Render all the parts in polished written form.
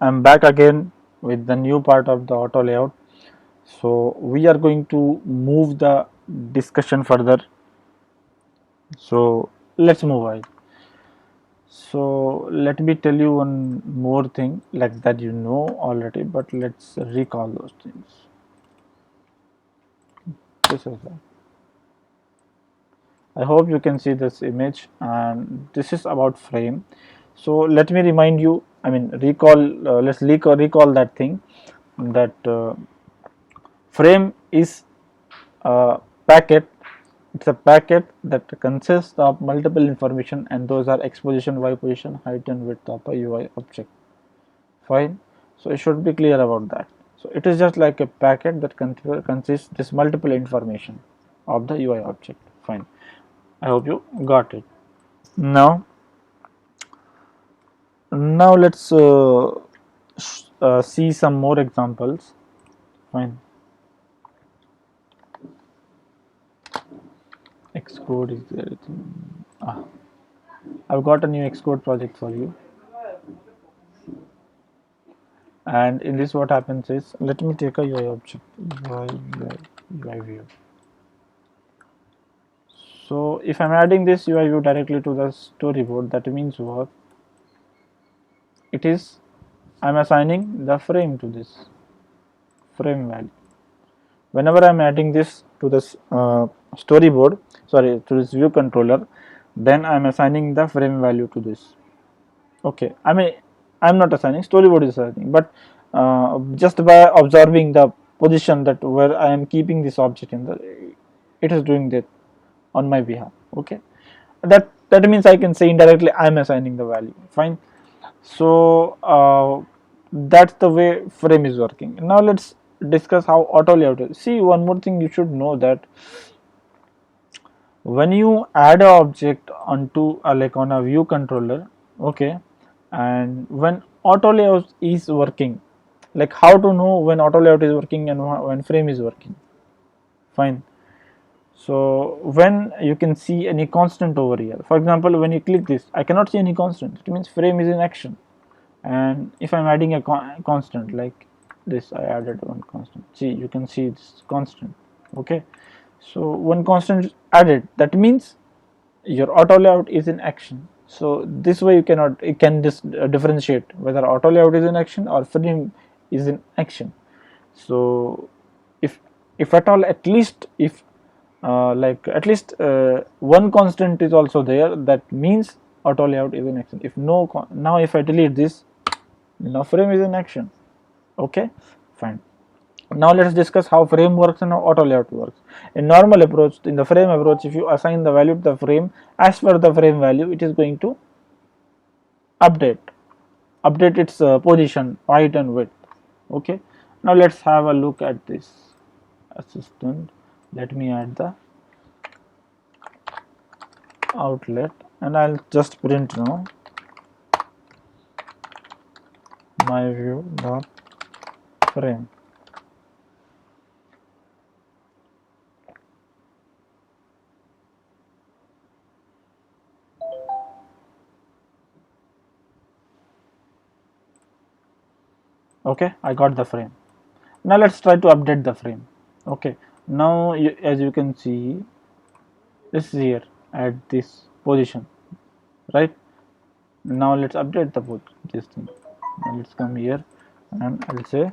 I'm back again with the new part of the auto layout. So we are going to move the discussion further. So let's move ahead. So let me tell you one more thing like that you know already, but let's recall those things. This is that. I hope you can see this image, and this is about frame. So let me remind you. I mean, recall. Let's recall that thing that frame is a packet. It's a packet that consists of multiple information, and those are exposition, y position, height and width of a UI object. Fine. So it should be clear about that. So it is just like a packet that consists this multiple information of the UI object. Fine. I hope you got it. Now, let's see some more examples. Fine. Xcode is there. Ah, I've got a new Xcode project for you. And in this what happens is, let me take a UI object, UI view. So if I'm adding this UI view directly to the storyboard, that means what? It is, I'm assigning the frame to this frame value. Whenever I'm adding this to this storyboard, sorry, to this view controller, then I'm assigning the frame value to this. Okay, I mean, I'm not assigning, storyboard is assigning, but just by observing the position that where I am keeping this object in the, it is doing that on my behalf. Okay, that means I can say indirectly I'm assigning the value. Fine. So that's the way frame is working. Now let's discuss how auto layout is. See, one more thing you should know that when you add an object onto like on a view controller, okay, and when auto layout is working, like how to know when auto layout is working and when frame is working. Fine. So when you can see any constant over here, for example, when you click this, I cannot see any constant. It means frame is in action. And if I'm adding a constant like this, I added one constant. See, you can see this constant. Okay. So one constant is added, that means your auto layout is in action. So this way you can differentiate whether auto layout is in action or frame is in action. So if at all, at least if like at least one constant is also there, that means auto layout is in action. If no, now if I delete this, now frame is in action. Okay, fine. Now let's discuss how frame works and how auto layout works. In normal approach, in the frame approach, if you assign the value to the frame, as per the frame value, it is going to update its position, height and width. Okay, now let's have a look at this assistant. Let me add the outlet and I'll just print now my view dot frame. Okay, I got the frame. Now let's try to update the frame. Okay, now as you can see, this is here at this position, right? Now let's update this thing. Now let's come here and I'll say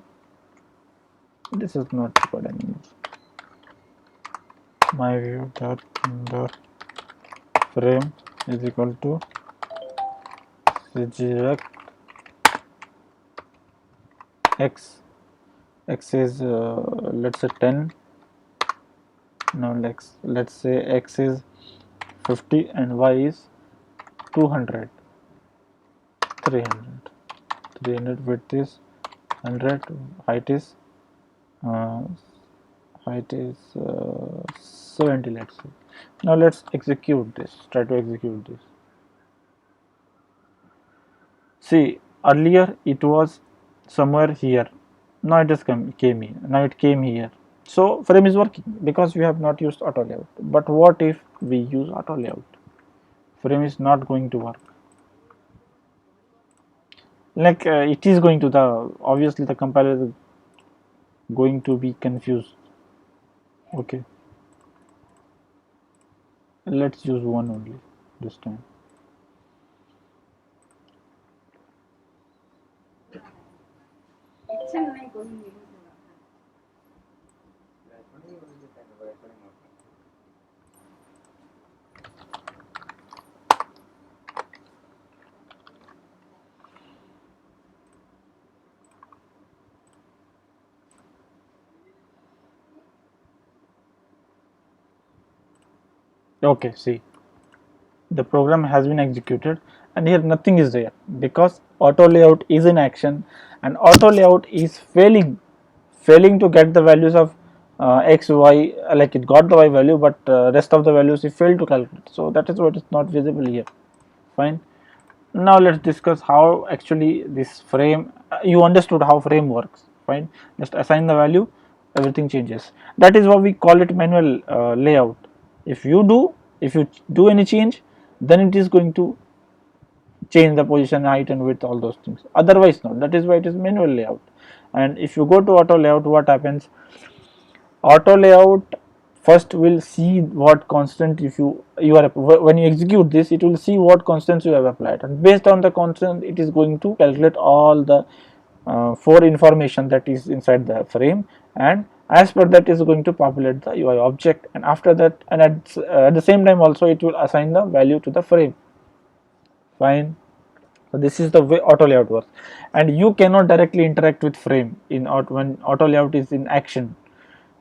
this is not required anymore. My view dot frame is equal to select x is let's say 10. Now let's say x is 50 and y is 200. 300 width is 100, height is uh, 70, let's say. Now let's execute this, try to execute this. See, earlier it was somewhere here, now it has came here, now it came here. So frame is working because we have not used auto layout. But what if we use auto layout? Frame is not going to work. like it is going to the, obviously the compiler is going to be confused. Okay, let's use one only this time. Okay, see, the program has been executed and here nothing is there because auto layout is in action and auto layout is failing to get the values of x y, like it got the y value but rest of the values it failed to calculate, so that is what is not visible here. Fine. Now let's discuss how actually this frame, you understood how frame works. Fine, just assign the value, everything changes. That is why we call it manual layout. If you do any change, then it is going to change the position, height and width, all those things, otherwise not. That is why it is manual layout. And if you go to auto layout, what happens? Auto layout first will see what constant, if you are, when you execute this, it will see what constants you have applied, and based on the constant it is going to calculate all the for information that is inside the frame, and as per that is going to populate the UI object, and after that, and at the same time also it will assign the value to the frame. Fine. So this is the way auto layout works, and you cannot directly interact with frame in when auto layout is in action.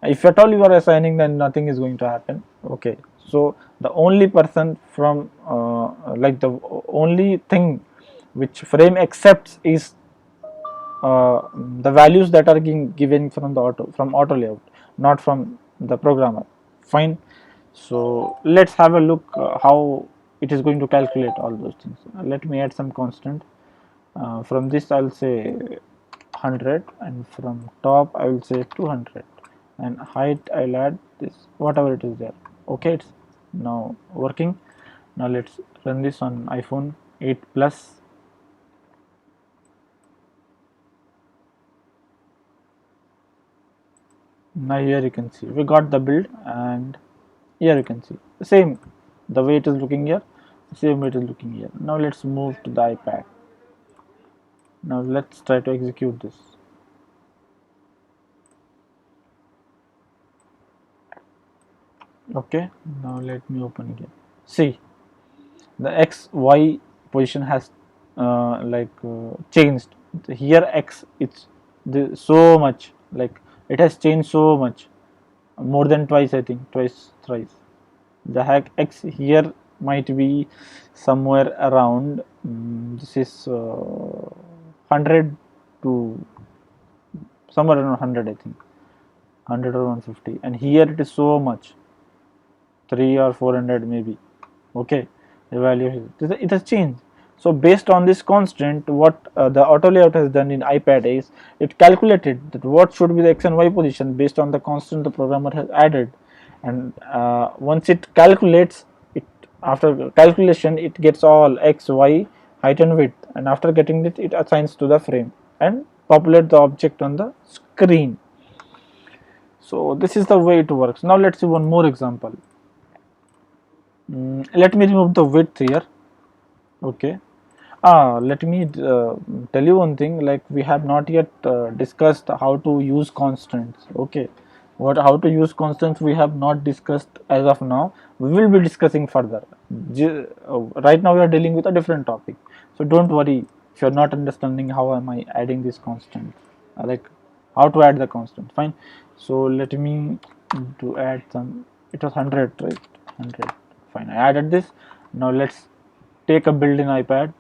If at all you are assigning, then nothing is going to happen. Okay, so the only person from like the only thing which frame accepts is the values that are being given from the auto layout, not from the programmer. Fine. So let's have a look how it is going to calculate all those things. Let me add some constant. From this I'll say 100, and from top I will say 200, and height I'll add this, whatever it is there. Okay, it's now working. Now let's run this on iPhone 8 Plus. Now here you can see we got the build, and here you can see the same, the way it is looking here, the same way it is looking here. Now let's move to the iPad. Now let's try to execute this. Okay, now let me open again. See, the x y position has changed. Here x, it's so much, like it has changed so much, more than twice, I think twice, thrice. The hack x here might be somewhere around this is 100 to somewhere around 100, I think 100 or 150, and here it is so much, 3 or 400 maybe. Okay, the value it has changed. So based on this constant, what the auto layout has done in iPad is it calculated that what should be the x and y position based on the constant the programmer has added, and once it calculates it, after calculation it gets all x, y, height and width, and after getting it, it assigns to the frame and populate the object on the screen. So this is the way it works. Now let's see one more example. Let me remove the width here. Okay. Let me tell you one thing, like we have not yet discussed how to use constants. Okay, how to use constants we have not discussed as of now. We will be discussing further. Right now we are dealing with a different topic, so don't worry if you are not understanding how am I adding this constant, like how to add the constant. Fine. So let me to add some. It was 100, right? 100. Fine. I added this. Now let's take a build in iPad.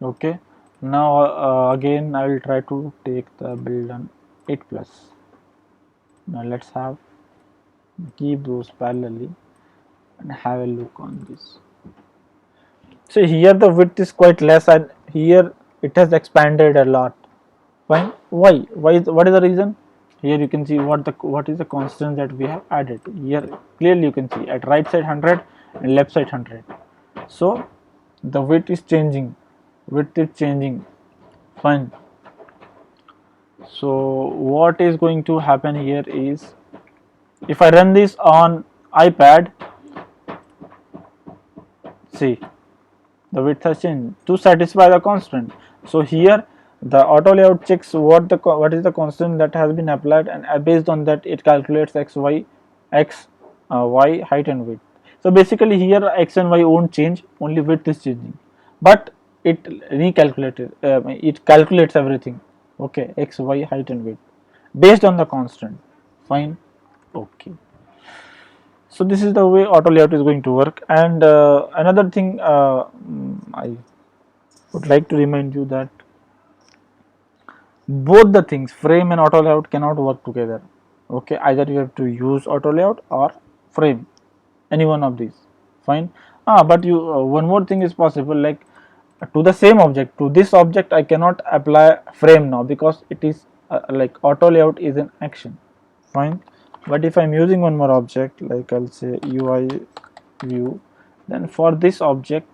Okay, now again I will try to take the build on 8 Plus. Now let's keep those parallelly and have a look on this. So here the width is quite less, and here it has expanded a lot. Fine. What is the reason? Here you can see what is the constant that we have added. Here clearly you can see at right side 100 and left side 100. So the width is changing, fine. So what is going to happen here is, if I run this on iPad, see the width has changed to satisfy the constant. So here the auto layout checks what is the constant that has been applied, and based on that it calculates y height and width. So basically here x and y won't change, only width is changing, but it it calculates everything, okay, x, y, height and width based on the constant, fine, okay. So this is the way auto layout is going to work. And another thing, I would like to remind you that both the things, frame and auto layout, cannot work together, okay. Either you have to use auto layout or frame, any one of these, fine. But you one more thing is possible, like to the same object, to this object I cannot apply frame now, because it is like auto layout is an action, fine. But if I'm using one more object, like I'll say UI view, then for this object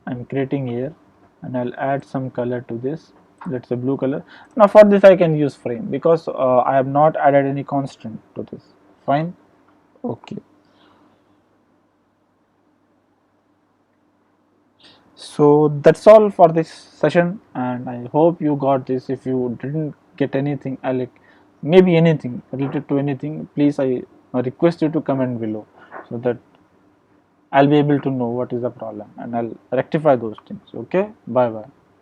I'm creating here, and I'll add some color to this, let's say blue color. Now for this I can use frame, because I have not added any constant to this, fine, okay. So that's all for this session, and I hope you got this. If you didn't get anything, like maybe anything related to anything, please I request you to comment below, so that I'll be able to know what is the problem and I'll rectify those things. Okay, bye bye.